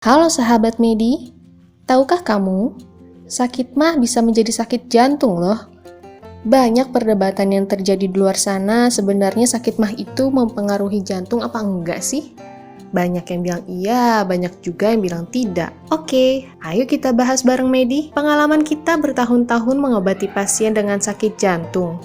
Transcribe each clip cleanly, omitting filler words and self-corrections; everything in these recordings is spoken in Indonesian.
Halo sahabat Medi, tahukah kamu, sakit mah bisa menjadi sakit jantung loh. Banyak perdebatan yang terjadi di luar sana, sebenarnya sakit mah itu mempengaruhi jantung apa enggak sih? Banyak yang bilang iya, banyak juga yang bilang tidak. Oke, ayo kita bahas bareng Medi. Pengalaman kita bertahun-tahun mengobati pasien dengan sakit jantung.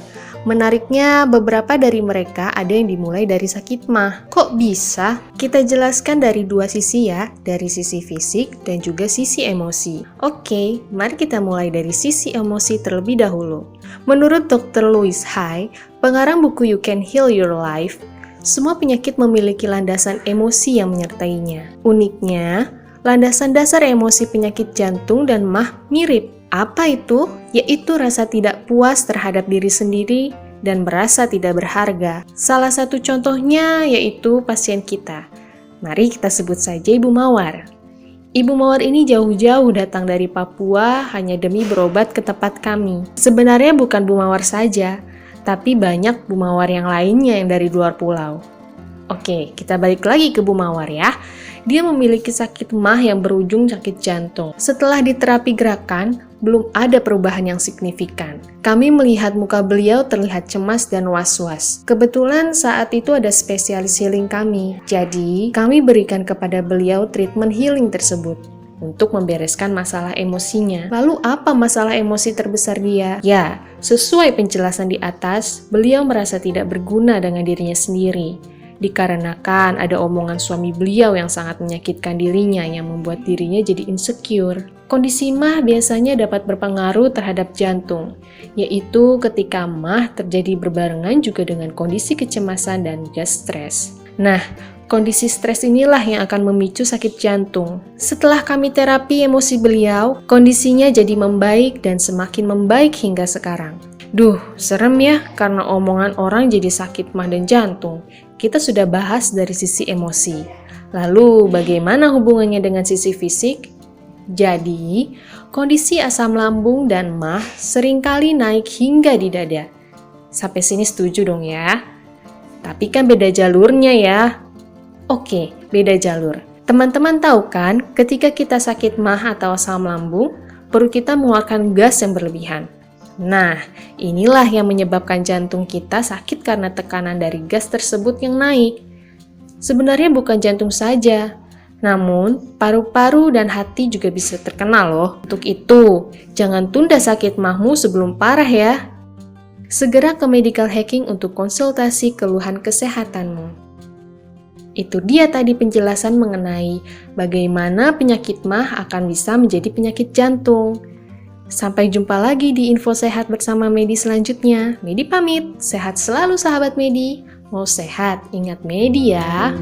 Menariknya, beberapa dari mereka ada yang dimulai dari sakit mah. Kok bisa? Kita jelaskan dari dua sisi ya, dari sisi fisik dan juga sisi emosi. Oke, mari kita mulai dari sisi emosi terlebih dahulu. Menurut Dr. Louis Hay, pengarang buku You Can Heal Your Life, semua penyakit memiliki landasan emosi yang menyertainya. Uniknya, landasan dasar emosi penyakit jantung dan mah mirip. Apa itu? Yaitu rasa tidak puas terhadap diri sendiri dan merasa tidak berharga. Salah satu contohnya yaitu pasien kita. Mari kita sebut saja Ibu Mawar. Ibu Mawar ini jauh-jauh datang dari Papua hanya demi berobat ke tempat kami. Sebenarnya bukan Bu Mawar saja, tapi banyak Bu Mawar yang lainnya yang dari luar pulau. Oke, kita balik lagi ke Bu Mawar ya. Dia memiliki sakit mah yang berujung sakit jantung. Setelah diterapi gerakan, belum ada perubahan yang signifikan. Kami melihat muka beliau terlihat cemas dan was-was. Kebetulan saat itu ada spesialis healing kami. Jadi, kami berikan kepada beliau treatment healing tersebut untuk membereskan masalah emosinya. Lalu apa masalah emosi terbesar dia? Ya, sesuai penjelasan di atas, beliau merasa tidak berguna dengan dirinya sendiri. Dikarenakan ada omongan suami beliau yang sangat menyakitkan dirinya yang membuat dirinya jadi insecure. Kondisi mah biasanya dapat berpengaruh terhadap jantung, yaitu ketika mah terjadi berbarengan juga dengan kondisi kecemasan dan juga stres. Nah, kondisi stres inilah yang akan memicu sakit jantung. Setelah kami terapi emosi beliau, kondisinya jadi membaik dan semakin membaik hingga sekarang. Duh, serem ya karena omongan orang jadi sakit mah dan jantung. Kita sudah bahas dari sisi emosi. Lalu, bagaimana hubungannya dengan sisi fisik? Jadi, kondisi asam lambung dan mah seringkali naik hingga di dada. Sampai sini setuju dong ya? Tapi kan beda jalurnya ya. Oke, beda jalur. Teman-teman tahu kan, ketika kita sakit mah atau asam lambung, perut kita mengeluarkan gas yang berlebihan. Nah, inilah yang menyebabkan jantung kita sakit karena tekanan dari gas tersebut yang naik. Sebenarnya bukan jantung saja, namun paru-paru dan hati juga bisa terkena loh. Untuk itu, jangan tunda sakit mahmu sebelum parah ya. Segera ke medical hacking untuk konsultasi keluhan kesehatanmu. Itu dia tadi penjelasan mengenai bagaimana penyakit mah akan bisa menjadi penyakit jantung. Sampai jumpa lagi di info sehat bersama Medi selanjutnya. Medi pamit, sehat selalu sahabat Medi. Mau sehat, ingat Medi ya.